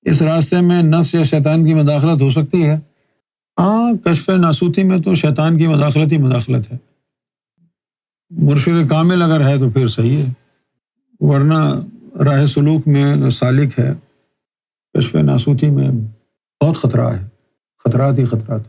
اس راستے میں نفس یا شیطان کی مداخلت ہو سکتی ہے؟ ہاں، کشف ناسوتی میں تو شیطان کی مداخلت ہی مداخلت ہے۔ مرشد کامل اگر ہے تو پھر صحیح ہے، ورنہ راہ سلوک میں سالک ہے، کشف ناسوتی میں بہت خطرہ ہے، خطرات ہی خطرات۔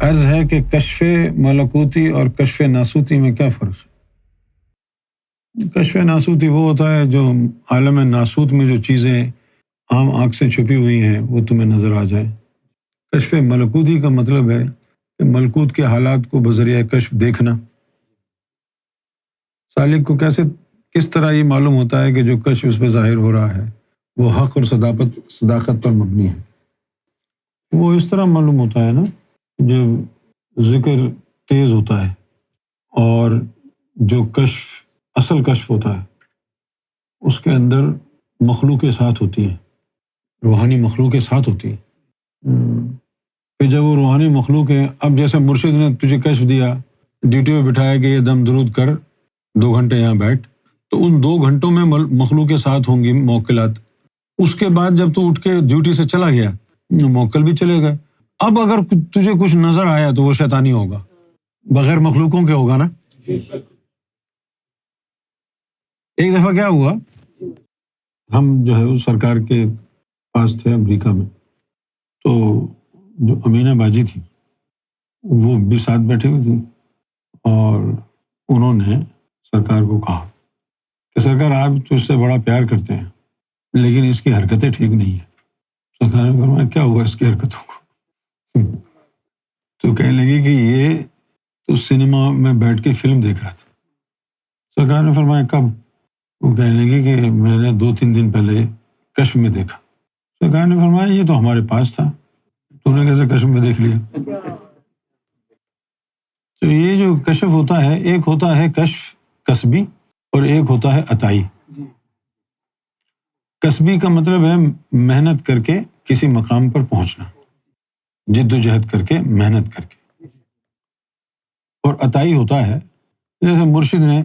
عرض ہے کہ کشف ملکوتی اور کشف ناسوتی میں کیا فرق ہے؟ کشف ناسوتی وہ ہوتا ہے جو عالم ناسوت میں جو چیزیں عام آنکھ سے چھپی ہوئی ہیں وہ تمہیں نظر آ جائیں۔ کشف ملکوتی کا مطلب ہے کہ ملکوت کے حالات کو بذریعہ کشف دیکھنا۔ سالک کو کس طرح یہ معلوم ہوتا ہے کہ جو کشف اس پہ ظاہر ہو رہا ہے وہ حق اور صداقت پر مبنی ہے؟ وہ اس طرح معلوم ہوتا ہے نا، جب ذکر تیز ہوتا ہے اور جو کشف اصل کشف ہوتا ہے اس کے اندر مخلوق کے ساتھ ہوتی ہے، روحانی مخلوق کے ساتھ ہوتی ہے۔ پھر جب وہ روحانی مخلوق ہے، اب جیسے مرشد نے تجھے کشف دیا، ڈیوٹی پہ بٹھایا کہ یہ دم درود کر، 2 گھنٹے یہاں بیٹھ، تو ان 2 گھنٹوں میں مخلوق کے ساتھ ہوں گی موکلات۔ اس کے بعد جب تو اٹھ کے ڈیوٹی سے چلا گیا، موکل بھی چلے گئے۔ اب اگر تجھے کچھ نظر آیا تو وہ شیطانی ہوگا، بغیر مخلوقوں کے ہوگا نا۔ ایک دفعہ کیا ہوا، ہم جو ہے اس سرکار کے پاس تھے امریکہ میں، تو جو امینہ باجی تھی وہ بھی ساتھ بیٹھی ہوئی تھی، اور انہوں نے سرکار کو کہا کہ سرکار آپ تو اس سے بڑا پیار کرتے ہیں لیکن اس کی حرکتیں ٹھیک نہیں ہیں۔ سرکار نے فرمایا کیا ہوا اس کی حرکتوں کو؟ تو کہنے لگی کہ یہ تو سنیما میں بیٹھ کے فلم دیکھ رہا تھا۔ سرکار نے فرمایا کب؟ وہ کہنے لگی کہ میں نے 2-3 دن پہلے کشف میں دیکھا۔ سرکار نے فرمایا یہ تو ہمارے پاس تھا، تو نے کیسے کشف میں دیکھ لیا؟ تو یہ جو کشف ہوتا ہے، ایک ہوتا ہے کشف کسبی اور ایک ہوتا ہے عطائی۔ کسبی کا مطلب ہے محنت کر کے کسی مقام پر پہنچنا، جد و جہد کر کے، محنت کر کے۔ اور عطائی ہوتا ہے جیسے مرشد نے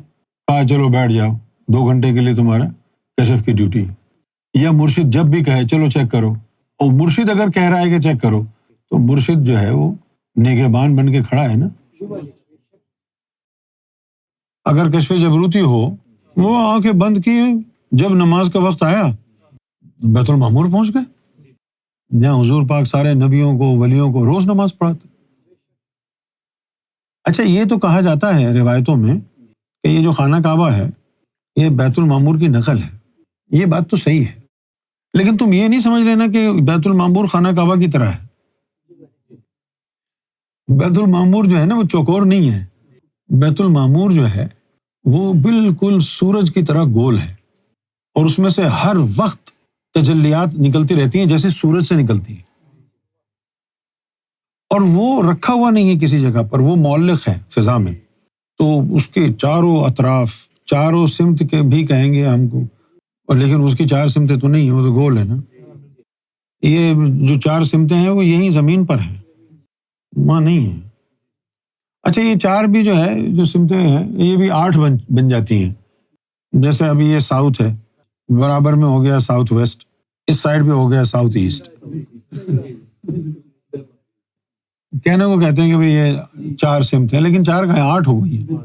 کہا چلو بیٹھ جاؤ، 2 گھنٹے کے لیے تمہارا کشف کی ڈیوٹی ہے، یا مرشد جب بھی کہے چلو چیک کرو، اور مرشد اگر کہہ رہا ہے کہ چیک کرو تو مرشد جو ہے وہ نگہبان بن کے کھڑا ہے نا۔ اگر کشف جبروتی ہو، وہ آنکھیں بند کی، جب نماز کا وقت آیا بیت المعمور پہنچ گئے، جہاں حضور پاک سارے نبیوں کو، ولیوں کو روز نماز پڑھاتے۔ اچھا، یہ تو کہا جاتا ہے روایتوں میں کہ یہ جو خانہ کعبہ ہے یہ بیت المعمور کی نقل ہے، یہ بات تو صحیح ہے، لیکن تم یہ نہیں سمجھ لینا کہ بیت المعمور خانہ کعبہ کی طرح ہے۔ بیت المعمور جو ہے نا وہ چوکور نہیں ہے، بیت المعمور جو ہے وہ بالکل سورج کی طرح گول ہے، اور اس میں سے ہر وقت تجلیات نکلتی رہتی ہیں جیسے سورج سے نکلتی ہیں، اور وہ رکھا ہوا نہیں ہے کسی جگہ پر، وہ معلق ہے فضا میں، تو اس کے چاروں اطراف، چاروں سمت کے بھی کہیں گے ہم کو، اور لیکن اس کی 4 سمتیں تو نہیں ہیں، وہ تو گول ہے نا۔ یہ جو 4 سمتیں ہیں وہ یہیں زمین پر ہیں، وہاں نہیں ہیں۔ اچھا، یہ 4 بھی جو ہے جو سمتیں ہیں یہ بھی 8 بن جاتی ہیں، جیسے ابھی یہ ساؤتھ ہے، برابر میں ہو گیا ساؤتھ ویسٹ، اس سائڈ پہ ہو گیا ساؤتھ ایسٹ۔ کہنے کو کہتے ہیں کہ بھئی یہ 4 سمت ہیں، لیکن 4 کہاں 8 ہو گئی ہیں۔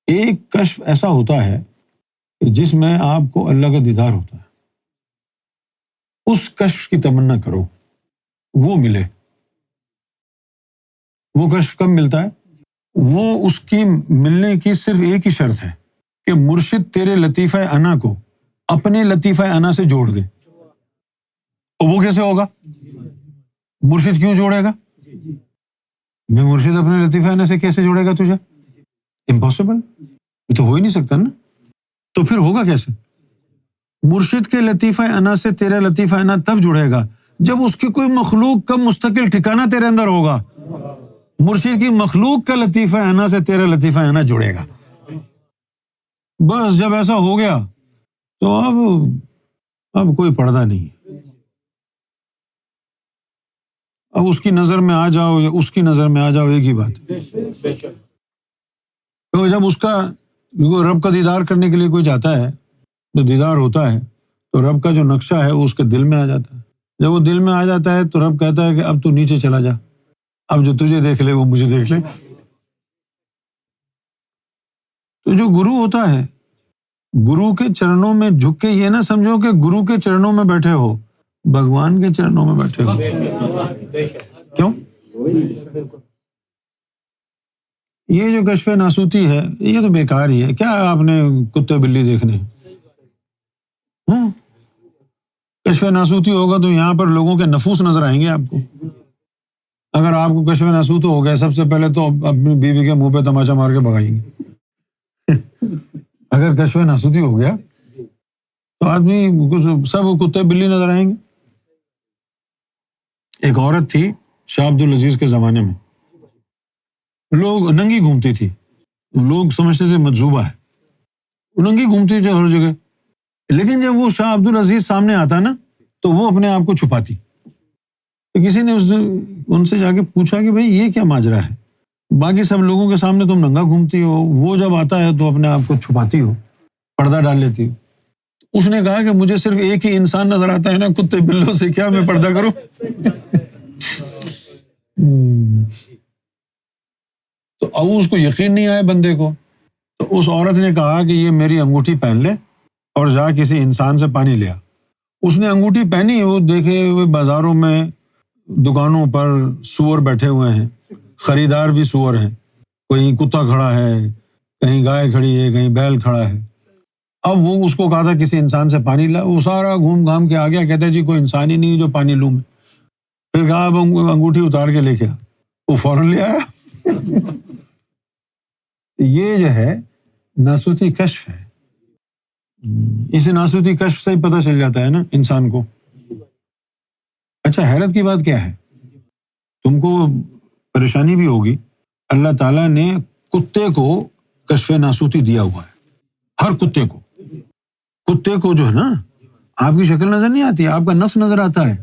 ایک کشف ایسا ہوتا ہے جس میں آپ کو اللہ کا دیدار ہوتا ہے، اس کشف کی تمنا کرو، وہ ملے۔ وہ کشف کب ملتا ہے؟ وہ اس کی ملنے کی صرف ایک ہی شرط ہے کہ مرشد تیرے لطیفہ انا کو اپنے لطیفہ انا سے جوڑ دے۔ اور وہ کیسے ہوگا؟ مرشد کیوں جوڑے گا؟ میں مرشد اپنے لطیفہ انا سے کیسے جوڑے گا تجھے؟ امپاسبل، یہ تو ہو ہی نہیں سکتا نا۔ تو پھر ہوگا کیسے؟ مرشد کے لطیفہ انا سے تیرا لطیفہ انا تب جڑے گا جب اس کی کوئی مخلوق کا مستقل ٹھکانہ تیرے اندر ہوگا۔ مرشد کی مخلوق کا لطیفہ انا سے تیرا لطیفہ انا جڑے گا۔ بس جب ایسا ہو گیا تو اب کوئی پردہ نہیں، اب اس کی نظر میں آ جاؤ یا اس کی نظر میں آ جاؤ، ایک ہی بات ہے۔ تو جب اس کا رب کا دیدار کرنے کے لیے کوئی جاتا ہے تو دیدار ہوتا ہے تو رب کا جو نقشہ ہے وہ اس کے دل میں آ جاتا ہے۔ جب وہ دل میں آ جاتا ہے تو رب کہتا ہے کہ اب تو نیچے چلا جا، اب جو تجھے دیکھ لے وہ مجھے دیکھ لے۔ تو جو گرو ہوتا ہے، گرو کے چرنوں میں جھک کے یہ نہ سمجھو کہ گرو کے چرنوں میں بیٹھے ہو، بھگوان کے چرنوں میں بیٹھے ہو۔ کیوں؟ یہ جو کشف ناسوتی ہے یہ تو بیکار ہی ہے، کیا آپ نے کتے بلی دیکھنے؟ کشف ناسوتی ہوگا تو یہاں پر لوگوں کے نفوس نظر آئیں گے آپ کو۔ اگر آپ کو کشف ناسوت ہو گیا، سب سے پہلے تو اپنی بیوی کے منہ پہ تماچا مار کے بھگائیں گے۔ اگر کشف ناسوتی ہو گیا تو آدمی سب کتے بلی نظر آئیں گے۔ ایک عورت تھی شاہ عبد العزیز کے زمانے میں، لوگ ننگی گھومتی تھی، لوگ سمجھتے تھے مجذوبہ ہے، وہ ننگی گھومتی تھی ہر جگہ، لیکن جب وہ شاہ عبد العزیز سامنے آتا نا تو وہ اپنے آپ کو چھپاتی۔ تو کسی نے ان سے جا کے پوچھا کہ بھئی یہ کیا ماجرا ہے، باقی سب لوگوں کے سامنے تم ننگا گھومتی ہو، وہ جب آتا ہے تو اپنے آپ کو چھپاتی ہو، پردہ ڈال لیتی ہو۔ اس نے کہا کہ مجھے صرف ایک ہی انسان نظر آتا ہے نا، کتے بلوں سے کیا میں پردہ کروں؟ تو اب اس کو یقین نہیں آیا بندے کو، تو اس عورت نے کہا کہ یہ میری انگوٹھی پہن لے اور جا کسی انسان سے پانی لیا۔ اس نے انگوٹھی پہنی، وہ دیکھے ہوئے بازاروں میں دکانوں پر سور بیٹھے ہوئے ہیں، خریدار بھی سور ہیں، کہیں کتا کھڑا ہے، کہیں گائے کھڑی ہے، کہیں بیل کھڑا ہے۔ اب وہ اس کو کہا تھا کسی انسان سے پانی لا، وہ سارا گھوم گھام کے آ گیا، کہتا ہے جی کوئی انسان ہی نہیں جو پانی لوں میں۔ پھر کہا اب انگوٹھی اتار کے لے کے آ، وہ فوراً لے آیا۔ یہ جو ہے ناسوتی کشف ہے، اسے ناسوتی کشف سے ہی پتہ چل جاتا ہے نا انسان کو۔ اچھا حیرت کی بات کیا ہے، تم کو پریشانی بھی ہوگی، اللہ تعالیٰ نے کتے کو کشف ناسوتی دیا ہوا ہے، ہر کتے کو۔ کتے کو جو ہے نا آپ کی شکل نظر نہیں آتی، آپ کا نفس نظر آتا ہے۔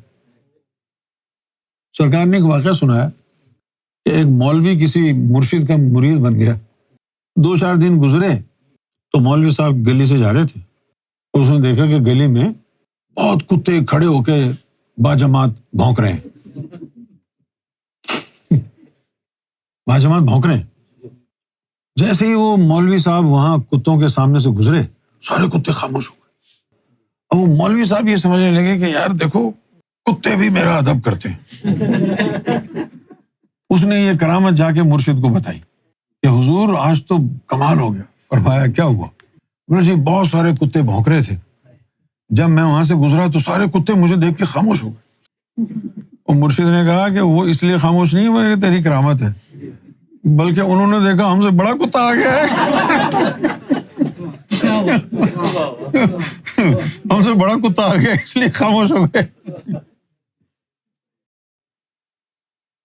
سرکار نے ایک واقعہ سنایا کہ ایک مولوی کسی مرشد کا مرید بن گیا، 2-4 دن گزرے تو مولوی صاحب گلی سے جا رہے تھے، اس نے دیکھا کہ گلی میں بہت کتے کھڑے ہو کے باجماعت بھونک رہے ہیں، باجماعت بھونک رہے ہیں۔ جیسے ہی وہ مولوی صاحب وہاں کتوں کے سامنے سے گزرے، سارے کتے خاموش ہو گئے۔ اب وہ مولوی صاحب یہ سمجھنے لگے کہ یار دیکھو کتے بھی میرا ادب کرتے ہیں۔ اس نے یہ کرامت جا کے مرشد کو بتائی کہ حضور آج تو کمال ہو گیا۔ فرمایا کیا ہوا؟ بولے جی بہت سارے کتے بھونک رہے تھے، جب میں وہاں سے گزرا تو سارے کتے مجھے دیکھ کے خاموش ہو گئے۔ اور مرشد نے کہا کہ وہ اس لیے خاموش نہیں ہوئے کہ تیری کرامت ہے، بلکہ انہوں نے دیکھا ہم سے بڑا کتا آ گیا ہے، ہم سے بڑا کتا آ گیا اس لیے خاموش ہو گئے۔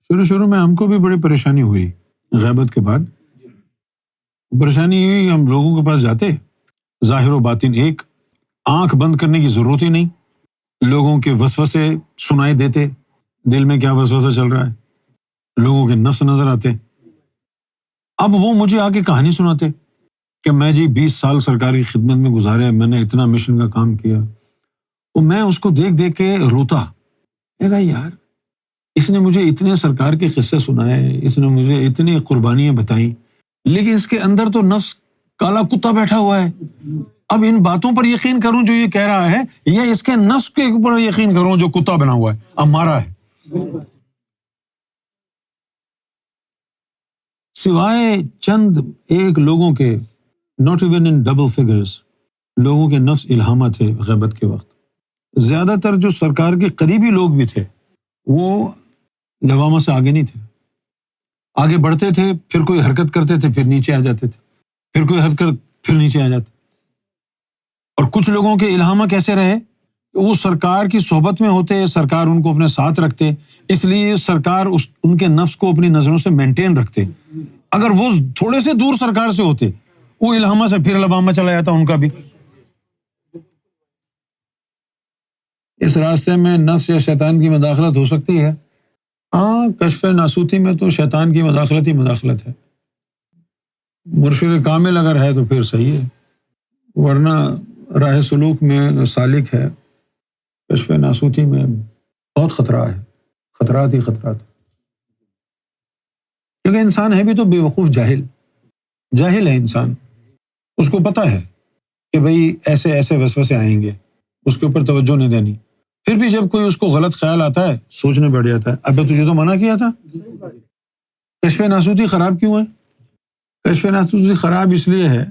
شروع میں ہم کو بھی بڑی پریشانی ہوئی غیبت کے بعد۔ پریشانی یہ ہوئی، ہم لوگوں کے پاس جاتے، ظاہر و باطن ایک، آنکھ بند کرنے کی ضرورت ہی نہیں، لوگوں کے وسوسے سنائی دیتے، دل میں کیا وسوسہ چل رہا ہے، لوگوں کے نفس نظر آتے۔ اب وہ مجھے آ کے کہانی سناتے کہ میں جی 20 سال سرکاری خدمت میں گزارے، میں نے اتنا مشن کا کام کیا، اور میں اس کو دیکھ دیکھ کے روتا۔ کہا یار اس نے مجھے اتنے سرکار کے قصے سنائے، اس نے مجھے اتنی قربانیاں بتائیں، لیکن اس کے اندر تو نفس کالا کتا بیٹھا ہوا ہے۔ اب ان باتوں پر یقین کروں جو یہ کہہ رہا ہے، یا اس کے نفس کے اوپر یقین کروں جو کتا بنا ہوا ہے، اب مارا ہے۔ سوائے چند ایک لوگوں کے، not even in double figures، لوگوں کے نفس الہامہ تھے غیبت کے وقت۔ زیادہ تر جو سرکار کے قریبی لوگ بھی تھے وہ لوامہ سے آگے نہیں تھے، آگے بڑھتے تھے، پھر کوئی حرکت کرتے تھے، پھر نیچے آ جاتے تھے، پھر کوئی حرکت، پھر نیچے آ جاتے۔ اور کچھ لوگوں کے الہامہ کیسے رہے، وہ سرکار کی صحبت میں ہوتے، سرکار ان کو اپنے ساتھ رکھتے، اس لیے سرکار ان کے نفس کو اپنی نظروں سے مینٹین رکھتے۔ اگر وہ تھوڑے سے دور سرکار سے ہوتے، وہ الہامہ سے پھر لوامہ چلا جاتا ان کا بھی۔ اس راستے میں نفس یا شیطان کی مداخلت ہو سکتی ہے، ہاں، کشف ناسوتی میں تو شیطان کی مداخلت ہی مداخلت ہے. مرشد کامل اگر ہے تو پھر صحیح ہے، ورنہ راہ سلوک میں سالک ہے، کشف ناسوتی میں بہت خطرہ ہے، خطرات ہی خطرات. کیونکہ انسان ہے بھی تو بے وقوف جاہل ہے انسان. اس کو پتہ ہے کہ بھئی ایسے ایسے وسوسے آئیں گے، اس کے اوپر توجہ نہیں دینی. پھر بھی جب کوئی اس کو غلط خیال آتا ہے سوچنے بیٹھ جاتا ہے، ابے تجھے تو منع کیا تھا. کشف ناسوتی خراب کیوں ہے؟ کشف ناسوتی خراب اس لیے ہے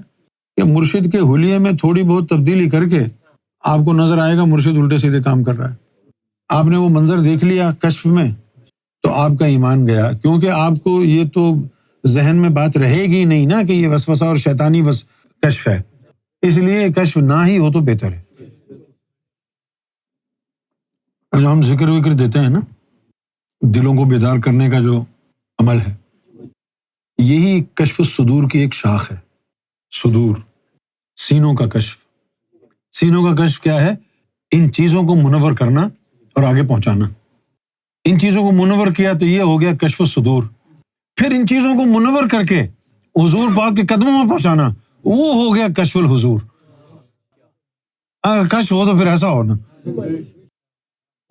کہ مرشد کے حلیے میں تھوڑی بہت تبدیلی کر کے آپ کو نظر آئے گا مرشد الٹے سیدھے کام کر رہا ہے. آپ نے وہ منظر دیکھ لیا کشف میں تو آپ کا ایمان گیا، کیونکہ آپ کو یہ تو ذہن میں بات رہے گی نہیں نا کہ یہ وسوسہ اور شیطانی کشف ہے. اس لیے کشف نہ ہی ہو تو بہتر ہے. جو ہم ذکر وکر دیتے ہیں نا، دلوں کو بیدار کرنے کا جو عمل ہے، یہی کشف الصدور کی ایک شاخ ہے. صدور، سینوں کا کشف. سینوں کا کشف کیا ہے؟ ان چیزوں کو منور کرنا اور آگے پہنچانا. ان چیزوں کو منور کیا تو یہ ہو گیا کشف الصدور. پھر ان چیزوں کو منور کر کے حضور پاک کے قدموں میں پہنچانا، وہ ہو گیا کشف الحضور. کشف ہو تو پھر ایسا ہونا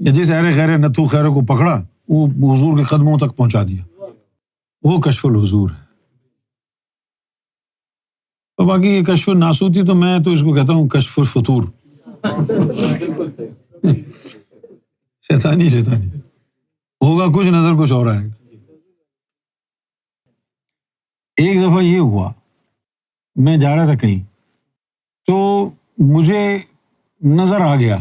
کہ جس اہر خیر نتھو خیر کو پکڑا وہ حضور کے قدموں تک پہنچا دیا، وہ کشف الحضور ہے. تو باقی یہ کشف الناسوتی تو میں تو اس کو کہتا ہوں کشف الفطور. شیطانی ہوگا کچھ، نظر کچھ اور آئے گا. ایک دفعہ یہ ہوا، میں جا رہا تھا کہیں تو مجھے نظر آ گیا،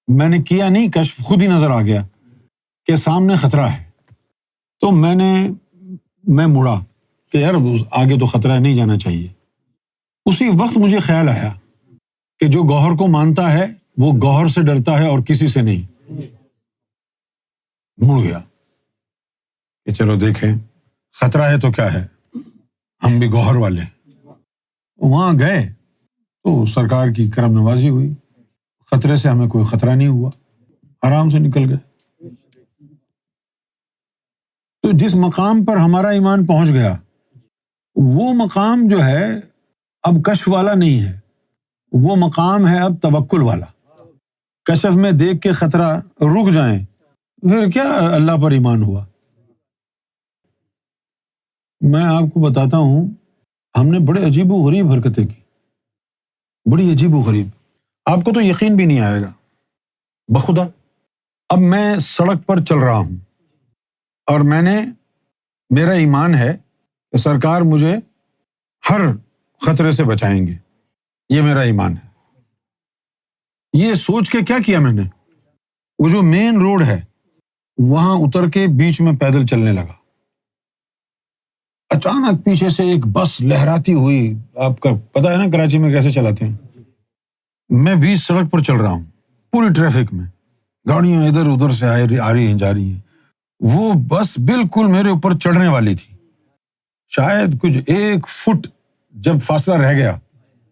میں نے کیا نہیں کشف، خود ہی نظر آ گیا کہ سامنے خطرہ ہے. تو میں مڑا کہ یار آگے تو خطرہ ہے، نہیں جانا چاہیے. اسی وقت مجھے خیال آیا کہ جو گوہر کو مانتا ہے وہ گوہر سے ڈرتا ہے اور کسی سے نہیں. مڑ گیا کہ چلو دیکھیں خطرہ ہے تو کیا ہے، ہم بھی گوہر والے. وہاں گئے تو سرکار کی کرم نوازی ہوئی، خطرے سے ہمیں کوئی خطرہ نہیں ہوا، آرام سے نکل گئے. تو جس مقام پر ہمارا ایمان پہنچ گیا وہ مقام جو ہے اب کشف والا نہیں ہے، وہ مقام ہے اب توکل والا. کشف میں دیکھ کے خطرہ رک جائیں پھر کیا اللہ پر ایمان ہوا. میں آپ کو بتاتا ہوں، ہم نے بڑے عجیب و غریب حرکتیں کی، بڑی عجیب و غریب. آپ کو تو یقین بھی نہیں آئے گا بخدا. اب میں سڑک پر چل رہا ہوں اور میرا ایمان ہے کہ سرکار مجھے ہر خطرے سے بچائیں گے، یہ میرا ایمان ہے. یہ سوچ کے کیا کیا میں نے، وہ جو مین روڈ ہے وہاں اتر کے بیچ میں پیدل چلنے لگا. اچانک پیچھے سے ایک بس لہراتی ہوئی، آپ کا پتہ ہے نا کراچی میں کیسے چلاتے ہیں. میں بیچ سڑک پر چل رہا ہوں پوری ٹریفک میں، گاڑیاں ادھر ادھر سے آ رہی ہیں جا رہی ہیں. وہ بس بالکل میرے اوپر چڑھنے والی تھی. شاید کچھ 1 فٹ جب فاصلہ رہ گیا،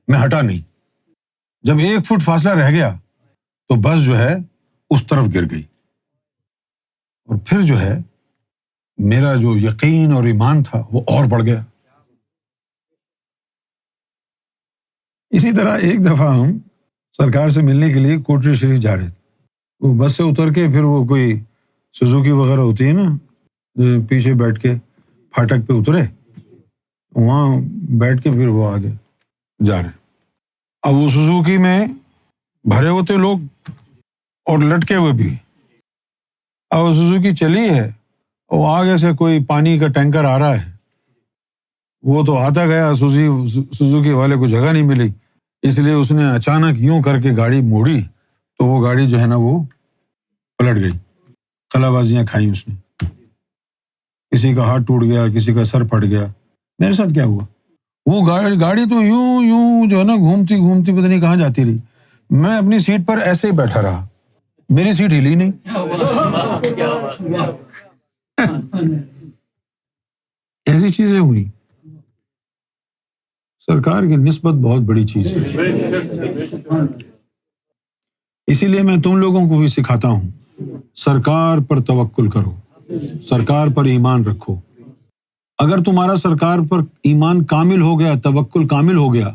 میں ہٹا نہیں. جب 1 فٹ فاصلہ رہ گیا تو بس جو ہے اس طرف گر گئی. اور پھر جو ہے میرا جو یقین اور ایمان تھا وہ اور بڑھ گیا. اسی طرح ایک دفعہ ہم سرکار سے ملنے کے لیے کوٹری شریف جا رہے تھے. وہ بس سے اتر کے پھر وہ کوئی سوزوکی وغیرہ ہوتی ہے نا، پیچھے بیٹھ کے پھاٹک پہ اترے، وہاں بیٹھ کے پھر وہ آگے جا رہے. اب وہ سوزوکی میں بھرے ہوتے لوگ اور لٹکے ہوئے بھی. اب سوزوکی چلی ہے، وہ آگے سے کوئی پانی کا ٹینکر آ رہا ہے، وہ تو آتا گیا، سوزوکی والے کو جگہ نہیں ملی، اس لیے اس نے اچانک یوں کر کے گاڑی موڑی تو وہ گاڑی جو ہے نا وہ پلٹ گئی. خلا بازیاں کھائیں اس نے، کسی کا ہاتھ ٹوٹ گیا، کسی کا سر پھٹ گیا. میرے ساتھ کیا ہوا، وہ گاڑی تو یوں جو ہے نا گھومتی پتہ نہیں کہاں جاتی رہی. میں اپنی سیٹ پر ایسے ہی بیٹھا رہا، میری سیٹ ہلی نہیں. ایسی چیزیں ہوئی. سرکار کی نسبت بہت بڑی چیز ہے. اسی لیے میں تم لوگوں کو بھی سکھاتا ہوں، سرکار پر توکل کرو. سرکار پر ایمان رکھو. اگر تمہارا سرکار پر ایمان کامل ہو گیا، توکل کامل ہو گیا،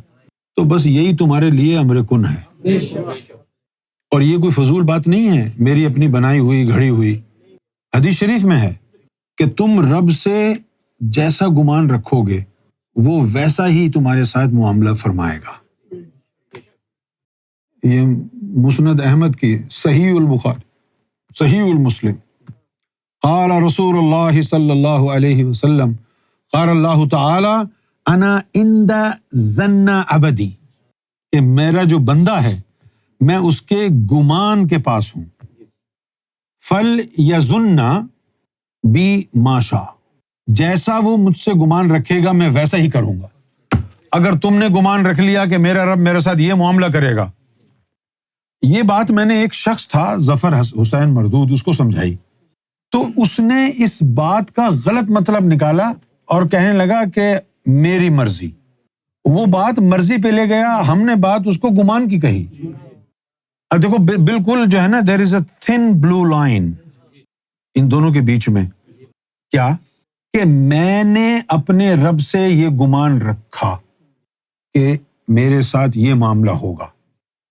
تو بس یہی تمہارے لیے امر کن ہے. اور یہ کوئی فضول بات نہیں ہے میری اپنی بنائی ہوئی گھڑی ہوئی. حدیث شریف میں ہے کہ تم رب سے جیسا گمان رکھو گے وہ ویسا ہی تمہارے ساتھ معاملہ فرمائے گا. یہ مسند احمد کی صحیح البخاری، صحیح المسلم. قال رسول اللہ صلی اللہ علیہ وسلم قال اللہ تعالی انا عند ظن عبدی، کہ میرا جو بندہ ہے میں اس کے گمان کے پاس ہوں. فَلْيَظُنَّ بِی مَا شَاءَ، جیسا وہ مجھ سے گمان رکھے گا میں ویسا ہی کروں گا. اگر تم نے گمان رکھ لیا کہ میرا رب میرے ساتھ یہ معاملہ کرے گا، یہ بات میں نے ایک شخص تھا ظفر حسین مردود، اس کو سمجھائی تو اس نے اس بات کا غلط مطلب نکالا اور کہنے لگا کہ میری مرضی. وہ بات مرضی پہ لے گیا، ہم نے بات اس کو گمان کی کہی. اب دیکھو بالکل جو ہے نا دیر از اے تھن بلو لائن ان دونوں کے بیچ میں. کیا کہ میں نے اپنے رب سے یہ گمان رکھا کہ میرے ساتھ یہ معاملہ ہوگا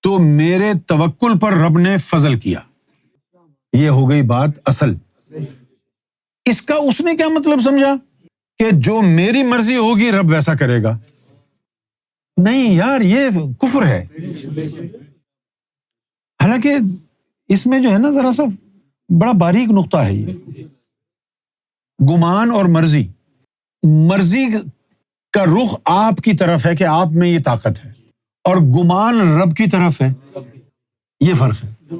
تو میرے توکل پر رب نے فضل کیا. یہ ہو گئی بات اصل. اس کا اس نے کیا مطلب سمجھا کہ جو میری مرضی ہوگی رب ویسا کرے گا. نہیں یار، یہ کفر ہے. حالانکہ اس میں جو ہے نا ذرا سا بڑا باریک نقطہ ہے یہ. گمان اور مرضی، مرضی کا رخ آپ کی طرف ہے کہ آپ میں یہ طاقت ہے، اور گمان رب کی طرف ہے، یہ فرق ہے.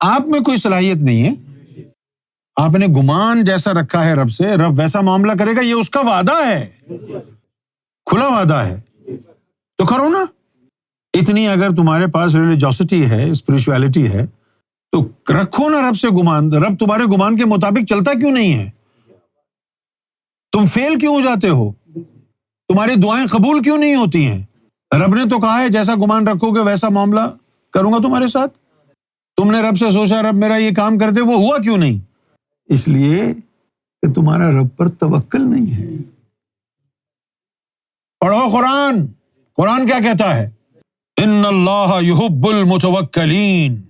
آپ میں کوئی صلاحیت نہیں ہے، آپ نے گمان جیسا رکھا ہے رب سے، رب ویسا معاملہ کرے گا، یہ اس کا وعدہ ہے، کھلا وعدہ ہے، تو کرو نا. اتنی اگر تمہارے پاس ریلیجوسٹی ہے، اسپرچویلٹی ہے، تو رکھو نا رب سے گمان. رب تمہارے گمان کے مطابق چلتا کیوں نہیں ہے؟ تم فیل کیوں ہو جاتے ہو؟ تمہاری دعائیں قبول کیوں نہیں ہوتی ہیں؟ رب نے تو کہا ہے جیسا گمان رکھو گے ویسا معاملہ کروں گا تمہارے ساتھ. تم نے رب سے سوچا رب میرا یہ کام کر دے، وہ ہوا کیوں نہیں؟ اس لیے کہ تمہارا رب پر توکل نہیں ہے. پڑھو قرآن. قرآن کیا کہتا ہے؟ ان اللہ یحب المتوکلین.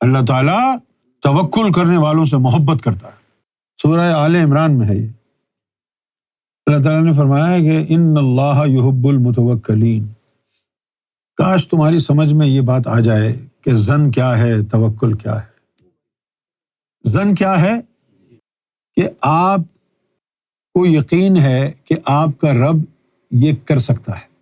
اللہ تعالیٰ توکل کرنے والوں سے محبت کرتا ہے. سورہ آل عمران میں ہے یہ. اللہ تعالیٰ نے فرمایا کہ ان اللہ یحب المتوکلین. کاش تمہاری سمجھ میں یہ بات آ جائے کہ ظن کیا ہے، توکل کیا ہے. ظن کیا ہے کہ آپ کو یقین ہے کہ آپ کا رب یہ کر سکتا ہے.